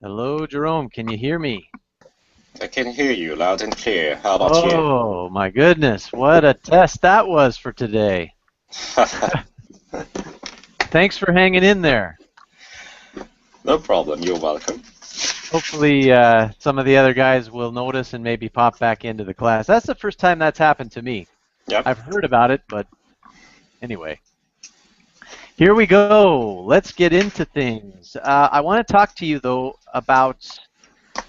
Hello, Jerome. Can you hear me? I can hear you loud and clear. How about you? Oh, my goodness. What a test that was for today. Thanks for hanging in there. No problem. You're welcome. Hopefully, some of the other guys will notice and maybe pop back into the class. That's the first time that's happened to me. Yep. I've heard about it, but anyway. Here we go. Let's get into things. I want to talk to you, though, about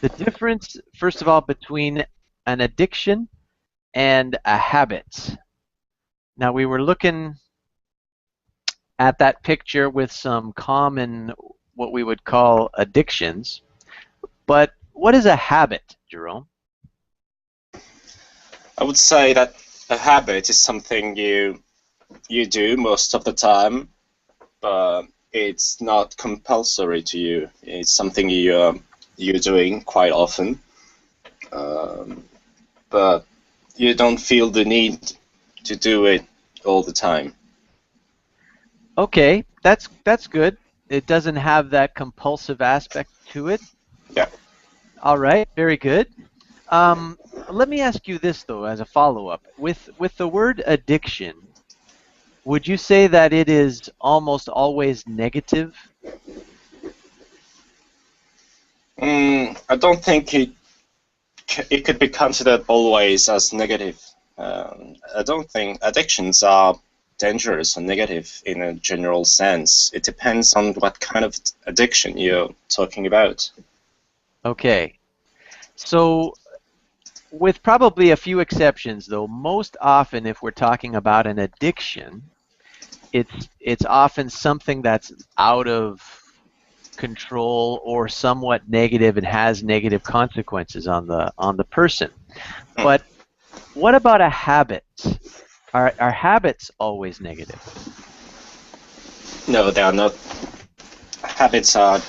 the difference, first of all, between an addiction and a habit. Now, we were looking at that picture with some common, what we would call addictions. But what is a habit, Jerome? I would say that a habit is something you do most of the time, but it's not compulsory to you. It's something you're doing quite often, um, but you don't feel the need to do it all the time. Okay, that's good. It doesn't have that compulsive aspect to it. Yeah. All right, very good. Um, Let me ask you this though, as a follow-up. With the word addiction, would you say that it is almost always negative? I don't think it could be considered always as negative. I don't think addictions are dangerous or negative in a general sense. It depends on what kind of addiction you're talking about. Okay. So with probably a few exceptions though, most often if we're talking about an addiction, it's often something that's out of control or somewhat negative and has negative consequences on the person. Hmm. But what about a habit? Are habits always negative? No, they are not. Habits are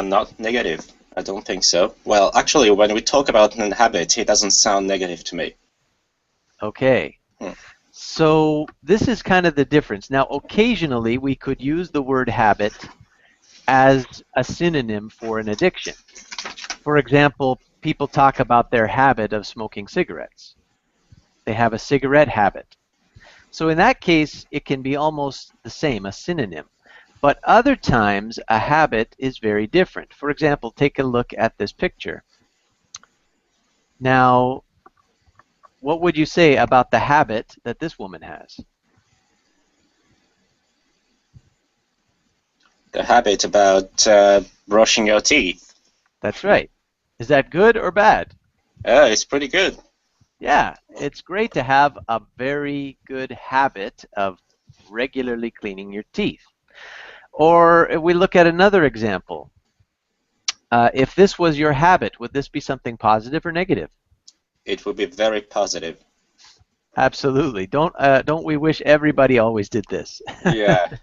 not negative. I don't think so. Well, actually, when we talk about an habit, it doesn't sound negative to me. Okay. Hmm. So this is kind of the difference. Now, occasionally we could use the word habit as a synonym for an addiction. For example, people talk about their habit of smoking cigarettes. They have a cigarette habit. So in that case, it can be almost the same, a synonym. But other times, a habit is very different. For example, take a look at this picture. Now, what would you say about the habit that this woman has? The habit about brushing your teeth. That's right. Is that good or bad? Yeah, it's pretty good. Yeah, it's great to have a very good habit of regularly cleaning your teeth. Or if we look at another example, if this was your habit, would this be something positive or negative? It would be very positive. Absolutely. Don't we wish everybody always did this? Yeah.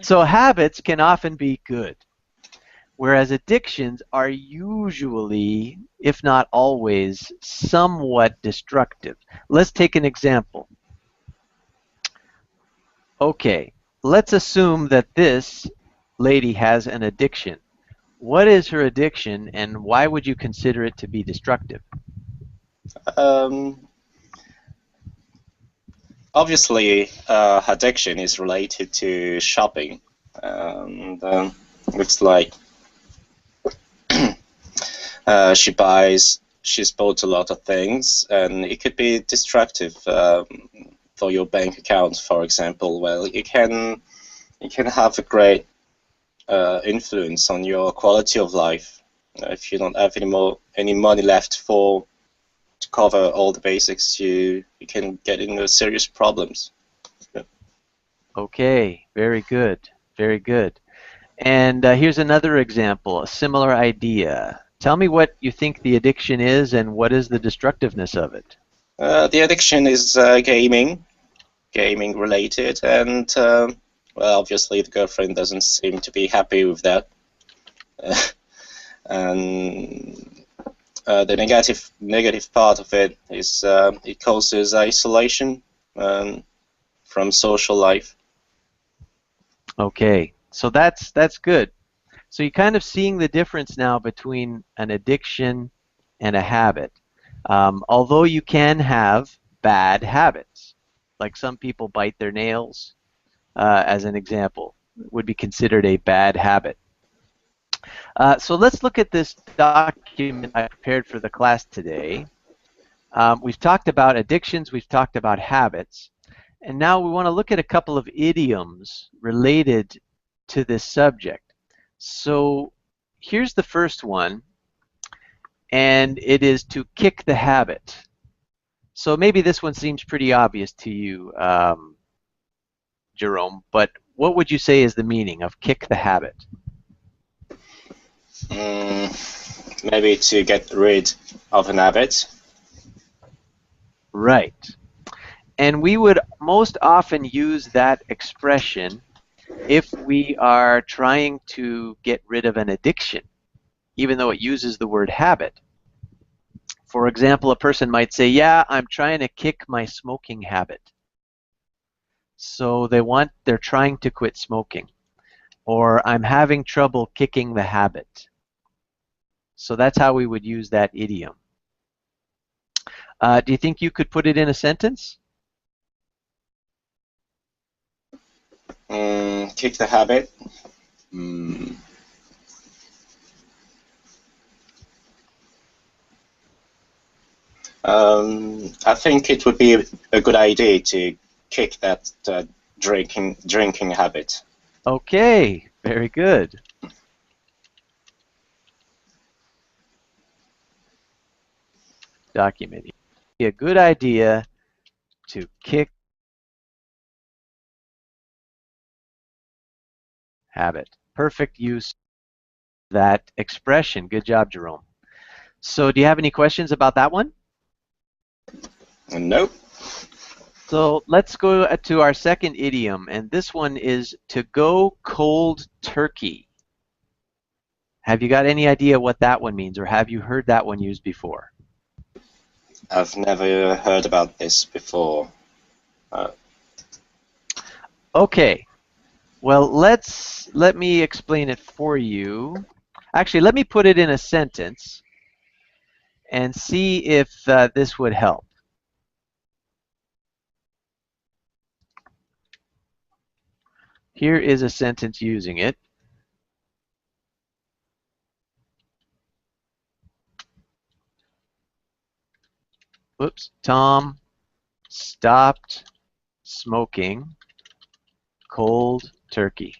So habits can often be good, whereas addictions are usually, if not always, somewhat destructive. Let's take an example. Okay, let's assume that this lady has an addiction. What is her addiction, and why would you consider it to be destructive? um, Obviously, addiction is related to shopping. And looks like she's bought a lot of things, and it could be destructive for your bank account, for example. Well, it can have a great influence on your quality of life if you don't have any money left for to cover all the basics. You can get into serious problems. Yeah. Okay, very good, very good. And here's another example, a similar idea. Tell me what you think the addiction is and what is the destructiveness of it. The addiction is gaming related, and well, obviously the girlfriend doesn't seem to be happy with that. And the negative part of it is it causes isolation um, from social life. Okay, so that's good. So you're kind of seeing the difference now between an addiction and a habit. Although you can have bad habits, like some people bite their nails, as an example, would be considered a bad habit. So let's look at this document I prepared for the class today. We've talked about addictions, we've talked about habits, and now we want to look at a couple of idioms related to this subject. So here's the first one, and it is to kick the habit. So maybe this one seems pretty obvious to you, Jerome, but what would you say is the meaning of kick the habit? Maybe to get rid of an habit. Right. And we would most often use that expression if we are trying to get rid of an addiction, even though it uses the word habit. For example, a person might say, yeah, I'm trying to kick my smoking habit. So they're trying to quit smoking. Or I'm having trouble kicking the habit. So that's how we would use that idiom. Do you think you could put it in a sentence? Kick the habit. I think it would be a good idea to kick that drinking habit. Okay, very good. Documenting. A good idea to kick habit. Perfect use of that expression. Good job, Jerome. So do you have any questions about that one? Nope. So let's go to our second idiom, and this one is to go cold turkey. Have you got any idea what that one means, or have you heard that one used before? I've never heard about this before. Okay. Well, let me explain it for you. Actually, let me put it in a sentence and see if this would help. Here is a sentence using it. Whoops. Tom stopped smoking cold turkey.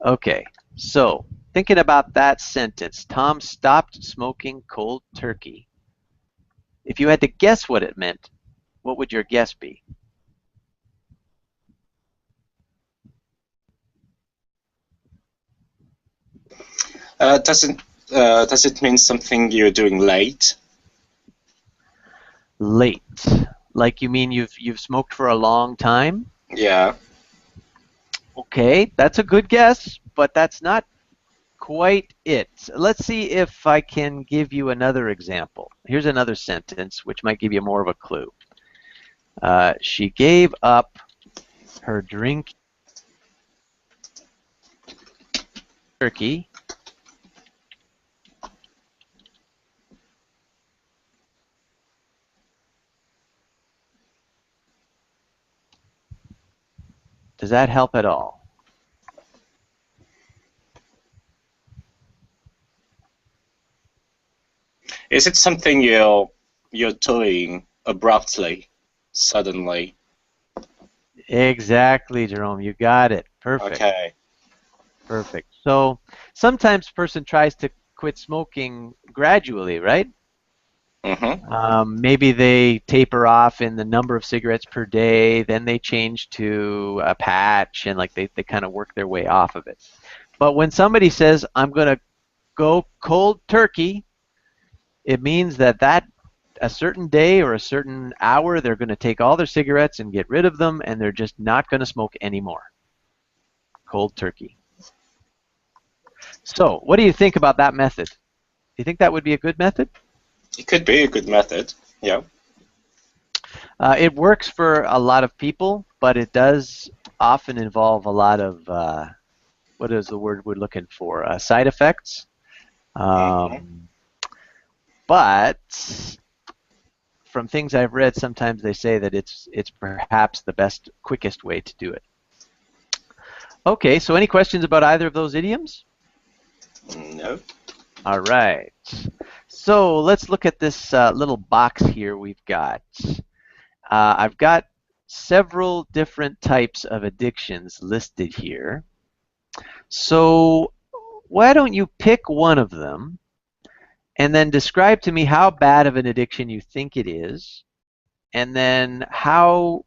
Okay, so thinking about that sentence, Tom stopped smoking cold turkey. If you had to guess what it meant, what would your guess be? Does it mean something you're doing late? Late. Like you mean you've smoked for a long time? Yeah. Okay, that's a good guess, but that's not quite it. Let's see if I can give you another example. Here's another sentence which might give you more of a clue. She gave up her drink turkey Does that help at all? Is it something you're doing abruptly, suddenly? Exactly, Jerome. You got it. Perfect. Okay. Perfect. So sometimes a person tries to quit smoking gradually, right? Maybe they taper off in the number of cigarettes per day, then they change to a patch, and like they kind of work their way off of it. But when somebody says, I'm going to go cold turkey, it means that a certain day or a certain hour, they're going to take all their cigarettes and get rid of them, and they're just not going to smoke anymore. Cold turkey. So what do you think about that method? Do you think that would be a good method? It could be a good method, yeah. It works for a lot of people, but it does often involve a lot of what is the word we're looking for? Side effects. Mhm. But from things I've read, sometimes they say that it's perhaps the best, quickest way to do it. Okay, so any questions about either of those idioms? No. All right. So let's look at this little box here we've got. I've got several different types of addictions listed here. So why don't you pick one of them and then describe to me how bad of an addiction you think it is, and then how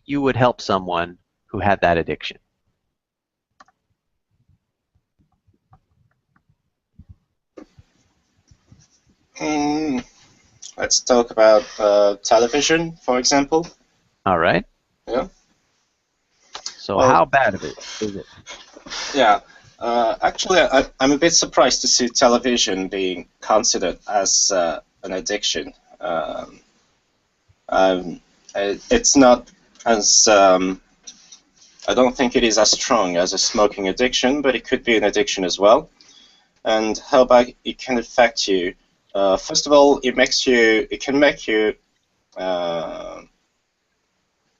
you would help someone who had that addiction. Mm, let's talk about television, for example. All right. Yeah. So Well, how bad of it is it? yeah. Actually, I'm a bit surprised to see television being considered as an addiction. Um, it's not as I don't think it is as strong as a smoking addiction, but it could be an addiction as well. And how bad it can affect you. First of all, it can make you, uh,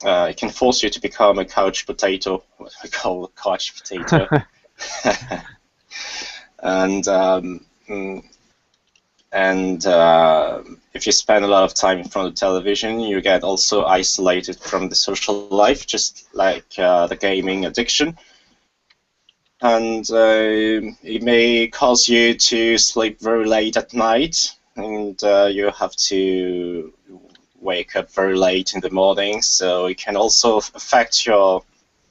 it can force you to become a couch potato, what I call a couch potato. and mm, and if you spend a lot of time in front of television, you get also isolated from the social life, just like the gaming addiction. And it may cause you to sleep very late at night, and you have to wake up very late in the morning, so it can also affect your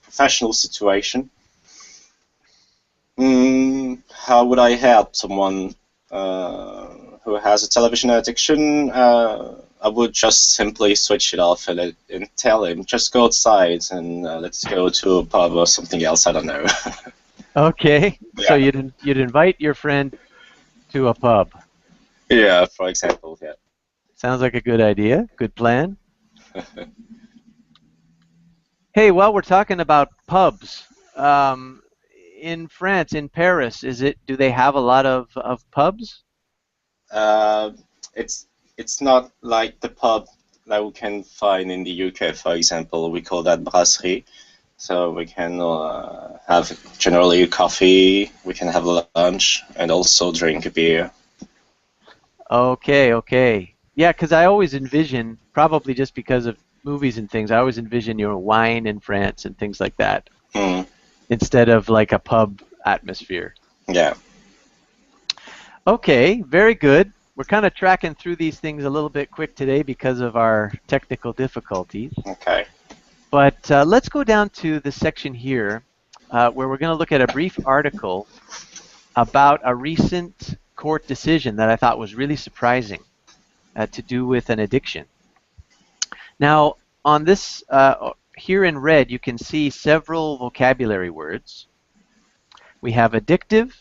professional situation. How would I help someone who has a television addiction? I would just simply switch it off and tell him, just go outside and let's go to a pub or something else, I don't know. Okay. So Yeah. you'd invite your friend to a pub. Yeah, for example, yeah. Sounds like a good idea. Good plan. Hey, while we're talking about pubs, um, in France, in Paris, do they have a lot of pubs? Uh, it's it's not like the pub that we can find in the UK, for example. We call that brasserie. So we can have generally coffee, we can have lunch, and also drink a beer. Okay, okay. Yeah, because I always envision, probably just because of movies and things, I always envision wine in France and things like that Mm, instead of like a pub atmosphere. yeah. Okay, very good. We're kind of tracking through these things a little bit quick today because of our technical difficulties. Okay. But let's go down to the section here where we're going to look at a brief article about a recent court decision that I thought was really surprising to do with an addiction. Now, on this, here in red, you can see several vocabulary words. We have addictive,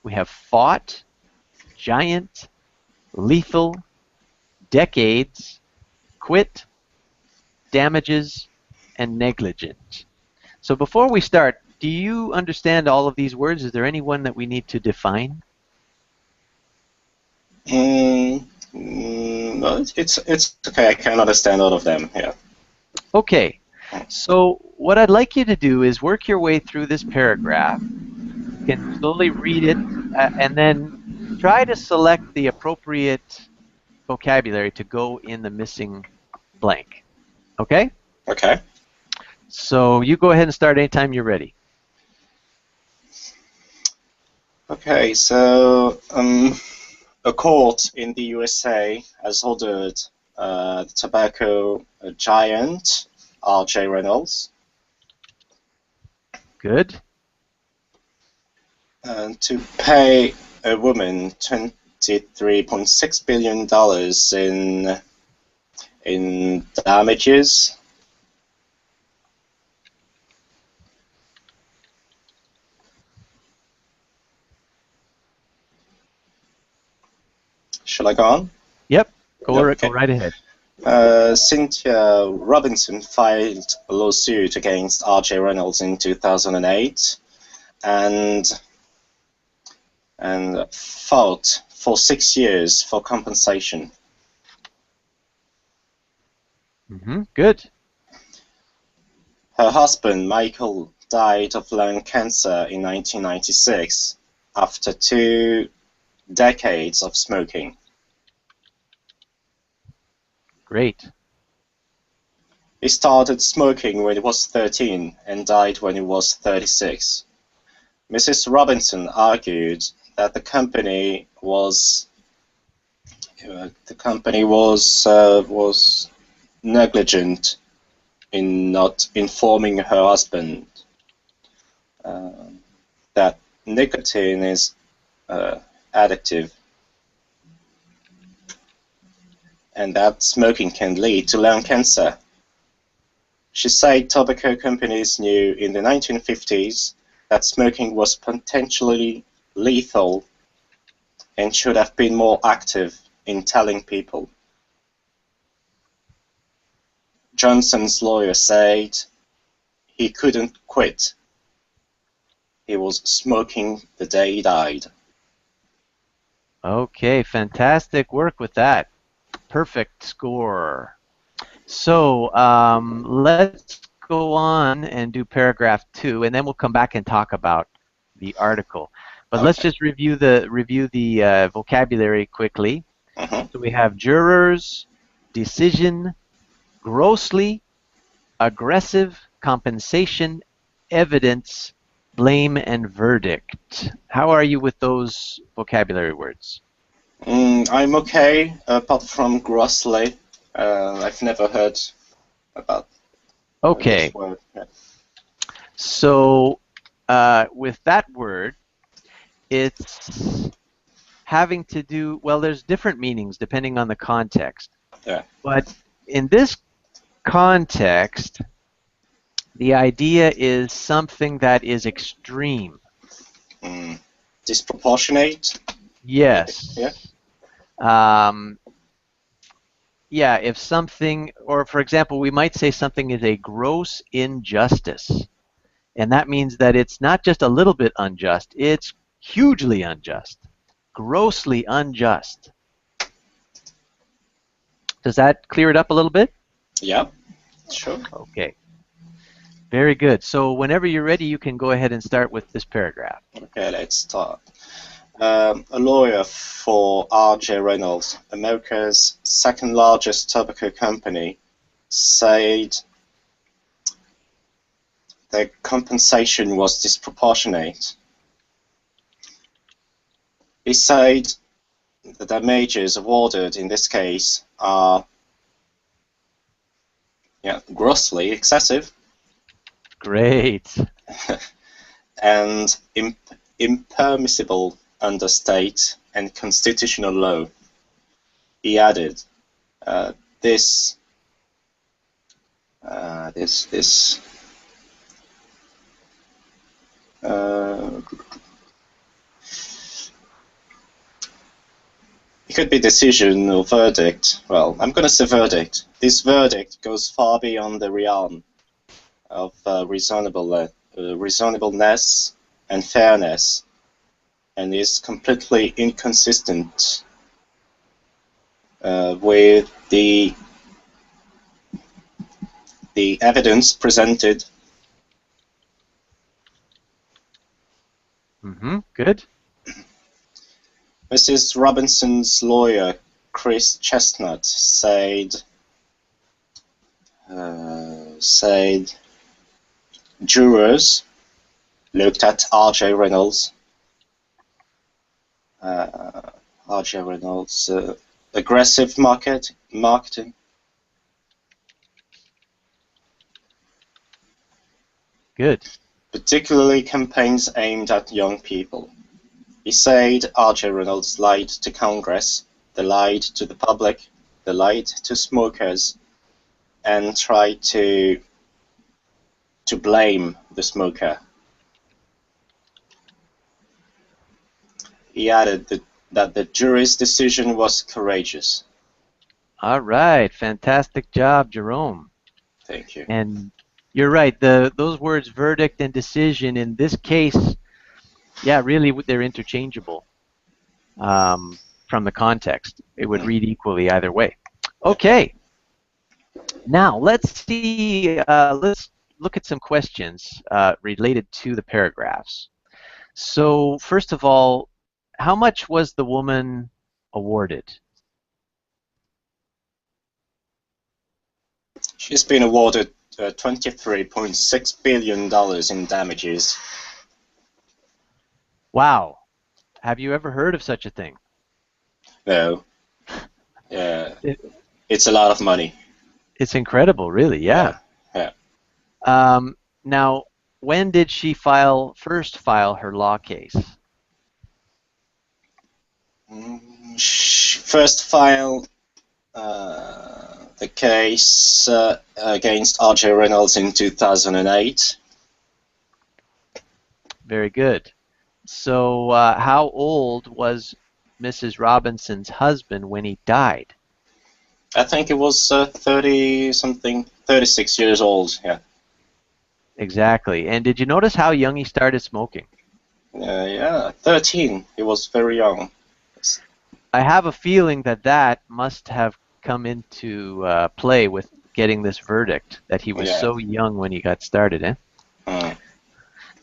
we have fought, giant, lethal, decades, quit, damages, and negligent. So before we start, do you understand all of these words? Is there any one that we need to define? No, it's okay. I can understand all of them. Yeah. Okay, so what I'd like you to do is work your way through this paragraph. You can slowly read it and then try to select the appropriate vocabulary to go in the missing blank. Okay? Okay. So you go ahead and start anytime you're ready. Okay. So a court in the USA has ordered the tobacco giant R.J. Reynolds Good. to pay a woman $23.6 billion in damages. Shall I go on? Yep. Go Okay. right ahead. Cynthia Robinson filed a lawsuit against R.J. Reynolds in 2008 and fought for 6 years for compensation. Good. Her husband, Michael, died of lung cancer in 1996 after 2 decades of smoking. Great. He started smoking when he was 13 and died when he was 36. Mrs. Robinson argued that the company was negligent in not informing her husband that nicotine is addictive and that smoking can lead to lung cancer. She said tobacco companies knew in the 1950s that smoking was potentially lethal and should have been more active in telling people. Johnson's lawyer said he couldn't quit. He was smoking the day he died. Okay, fantastic work with that. Perfect score. So let's go on and do paragraph 2, and then we'll come back and talk about the article. But let's just review the vocabulary quickly. So we have jurors, decision, grossly, aggressive, compensation, evidence, blame, and verdict. How are you with those vocabulary words? I'm okay, apart from grossly. I've never heard about this word. Yeah. So with that word, it's having to do, well, there's different meanings depending on the context. Yeah. But in this context, the idea is something that is extreme. Disproportionate? Yes. Yeah. Yeah, if something, or for example, we might say something is a gross injustice. And that means that it's not just a little bit unjust, it's hugely unjust. Grossly unjust. Does that clear it up a little bit? Yeah, sure. Okay. Very good. So whenever you're ready, you can go ahead and start with this paragraph. Okay, let's start. A lawyer for R.J. Reynolds, America's second largest tobacco company, said the compensation was disproportionate. He said the damages awarded in this case are grossly excessive. Great. And impermissible under state and constitutional law. He added, this it could be decision or verdict. Well, I'm going to say verdict. This verdict goes far beyond the realm of reasonableness and fairness, and is completely inconsistent with the evidence presented. Good. Mrs. Robinson's lawyer, Chris Chestnut, said jurors looked at R.J. Reynolds' aggressive marketing. Good. Particularly campaigns aimed at young people. He said R.J. Reynolds lied to Congress, they lied to the public, they lied to smokers, and tried to blame the smoker. He added that the jury's decision was courageous. All right, fantastic job, Jerome. Thank you. And you're right. Those words verdict and decision in this case, yeah, really they're interchangeable from the context. It would Mm. read equally either way. Yeah. Okay, now let's see. Let's look at some questions related to the paragraphs. So first of all, how much was the woman awarded? She's been awarded $23.6 billion in damages. Wow. Have you ever heard of such a thing? No. Yeah. It, It's a lot of money. it's incredible, really. Yeah. Yeah. Now, when did she first file her law case? First filed the case against R.J. Reynolds in 2008. Very good. So, how old was Mrs. Robinson's husband when he died? I think it was 30 something, 36 years old. Yeah. Exactly. And did you notice how young he started smoking? Yeah, 13. He was very young. I have a feeling that that must have come into play with getting this verdict, that he was Yeah. so young when he got started, eh? Mm.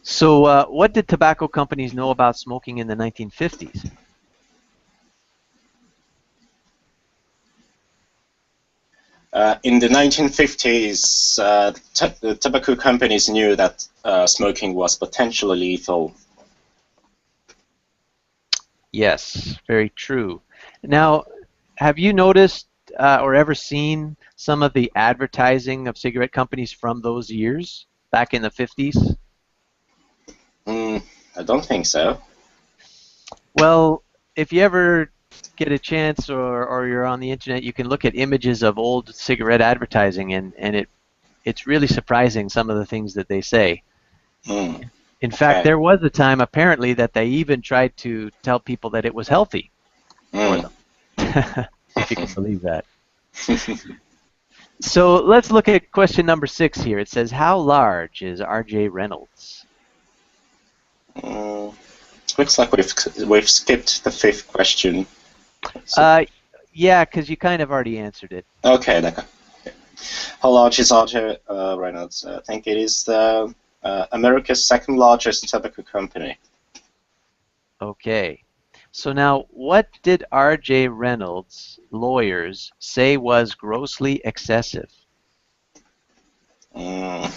So, what did tobacco companies know about smoking in the 1950s? In the 1950s, the tobacco companies knew that smoking was potentially lethal. Yes, very true. Now, have you noticed or ever seen some of the advertising of cigarette companies from those years, back in the 50s? I don't think so. Well, if you ever get a chance or you're on the internet, you can look at images of old cigarette advertising, and it's really surprising some of the things that they say. Mm. In fact, Okay. there was a time apparently that they even tried to tell people that it was healthy for Mm. them, if you can believe that. So let's look at question number 6 here. It says, how large is R.J. Reynolds? Mm. Looks like we've skipped the fifth question. Yeah, because you kind of already answered it. Okay, d'accord. How large is R.J. Reynolds? I think it is America's second largest tobacco company. Okay. So now, what did R.J. Reynolds' lawyers say was grossly excessive? Mm.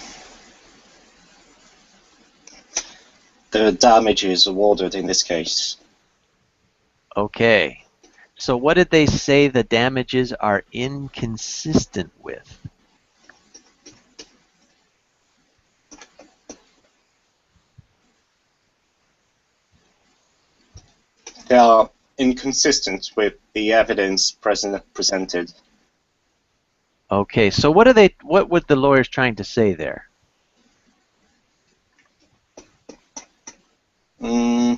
The damages awarded in this case. Okay. So what did they say the damages are inconsistent with? They are inconsistent with the evidence presented. Okay. So what were the lawyers trying to say there? Mm.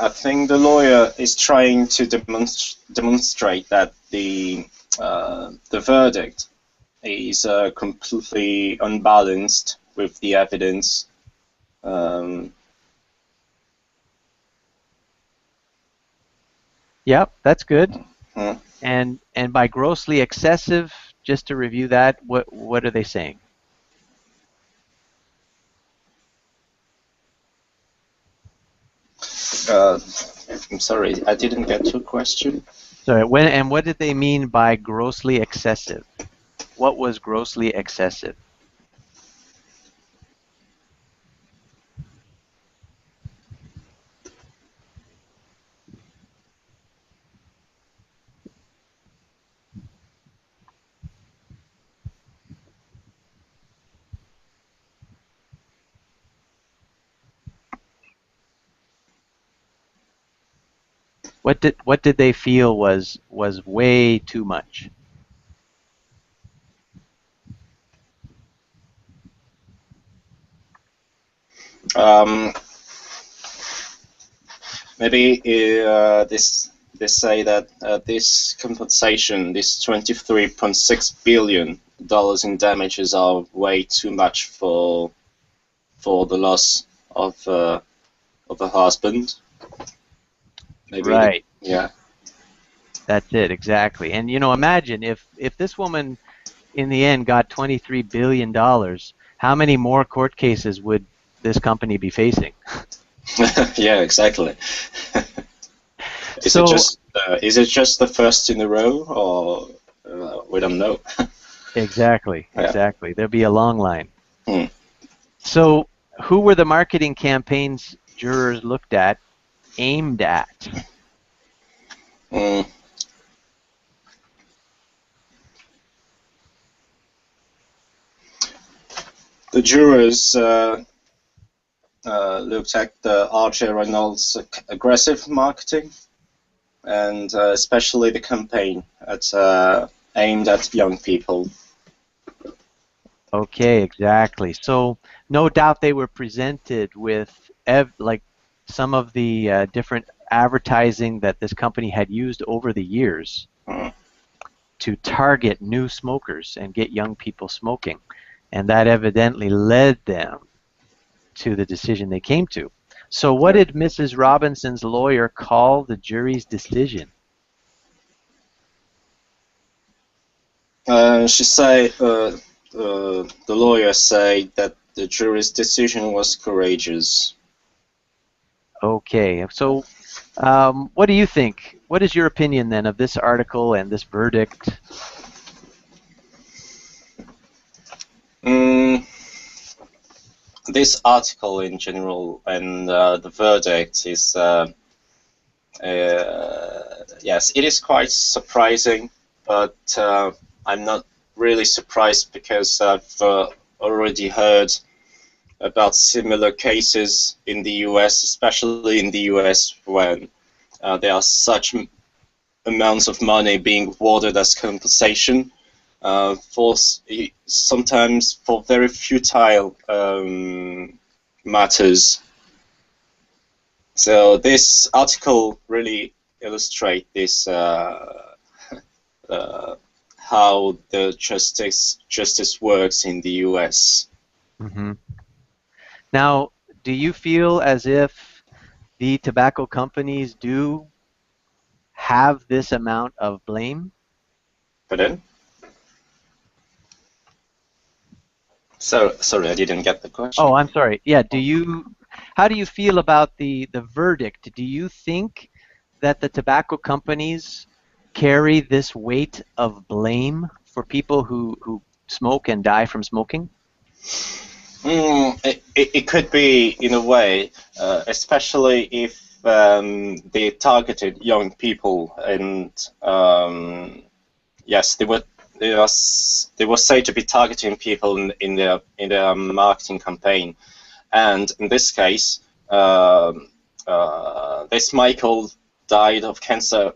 I think the lawyer is trying to demonstrate that the verdict is completely unbalanced with the evidence. Yep, that's good. Hmm. And by grossly excessive, just to review that, what are they saying? I'm sorry, I didn't get your question. Sorry, what did they mean by grossly excessive? What was grossly excessive? What did they feel was way too much? Um, maybe they say that this compensation, this $23.6 billion in damages, are way too much for the loss of a husband. Maybe. Right. Yeah. That's it, exactly. And imagine if this woman in the end got $23 billion, how many more court cases would this company be facing? Yeah, exactly. So Is it just the first in a row, or we don't know? exactly, Yeah. exactly. There'll be a long line. Hmm. So who were the marketing campaigns jurors looked at, aimed at? Mm. The jurors looked at R.J. Reynolds' aggressive marketing, and especially the campaign aimed at young people. Okay, exactly. So no doubt they were presented with like some of the different advertising that this company had used over the years Mm. to target new smokers and get young people smoking. And that evidently led them to the decision they came to. So what Yeah. did Mrs. Robinson's lawyer call the jury's decision? The lawyer said that the jury's decision was courageous. Okay, so what do you think? What is your opinion then of this article and this verdict? Mm, this article in general and the verdict is, yes, it is quite surprising, but I'm not really surprised because I've already heard about similar cases in the US, especially in the US, when there are such amounts of money being awarded as compensation for sometimes for very futile matters. So this article really illustrates this how the justice works in the U.S. Hmm. Now, do you feel as if the tobacco companies do have this amount of blame? But then, so sorry, I didn't get the question. Oh, I'm sorry. Yeah, how do you feel about the verdict? Do you think that the tobacco companies carry this weight of blame for people who smoke and die from smoking? It could be in a way, especially if they targeted young people, and yes, they were said to be targeting people in their marketing campaign, and in this case, this Michael died of cancer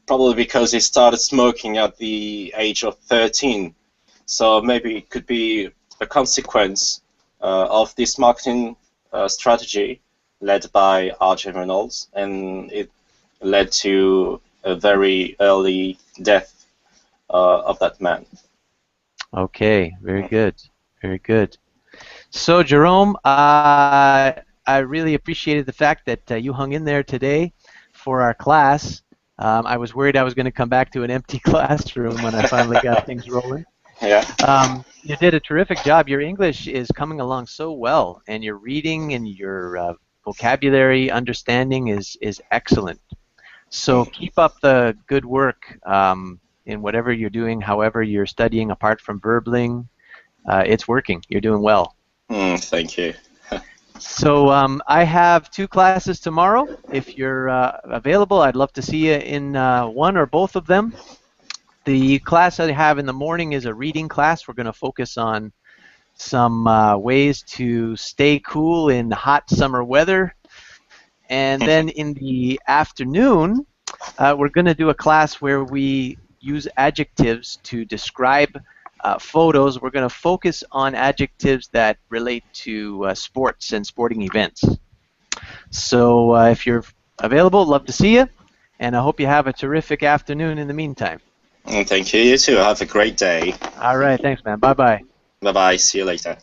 probably because he started smoking at the age of 13. So maybe it could be a consequence of this marketing strategy led by R.J. Reynolds, and it led to a very early death of that man. Okay, very good. Very good. So, Jerome, I really appreciated the fact that you hung in there today for our class. I was worried I was going to come back to an empty classroom when I finally got things rolling. Yeah. You did a terrific job. Your English is coming along so well, and your reading and your vocabulary understanding is excellent. So keep up the good work in whatever you're doing, however you're studying apart from verbling. It's working. You're doing well. Thank you. So I have 2 classes tomorrow. If you're available, I'd love to see you in one or both of them. The class I have in the morning is a reading class. We're going to focus on some ways to stay cool in hot summer weather. And then in the afternoon, we're going to do a class where we use adjectives to describe photos, we're going to focus on adjectives that relate to sports and sporting events. So if you're available, love to see you, and I hope you have a terrific afternoon in the meantime. And thank you. You too. Have a great day. All right, thanks, man. Bye-bye. Bye-bye. See you later.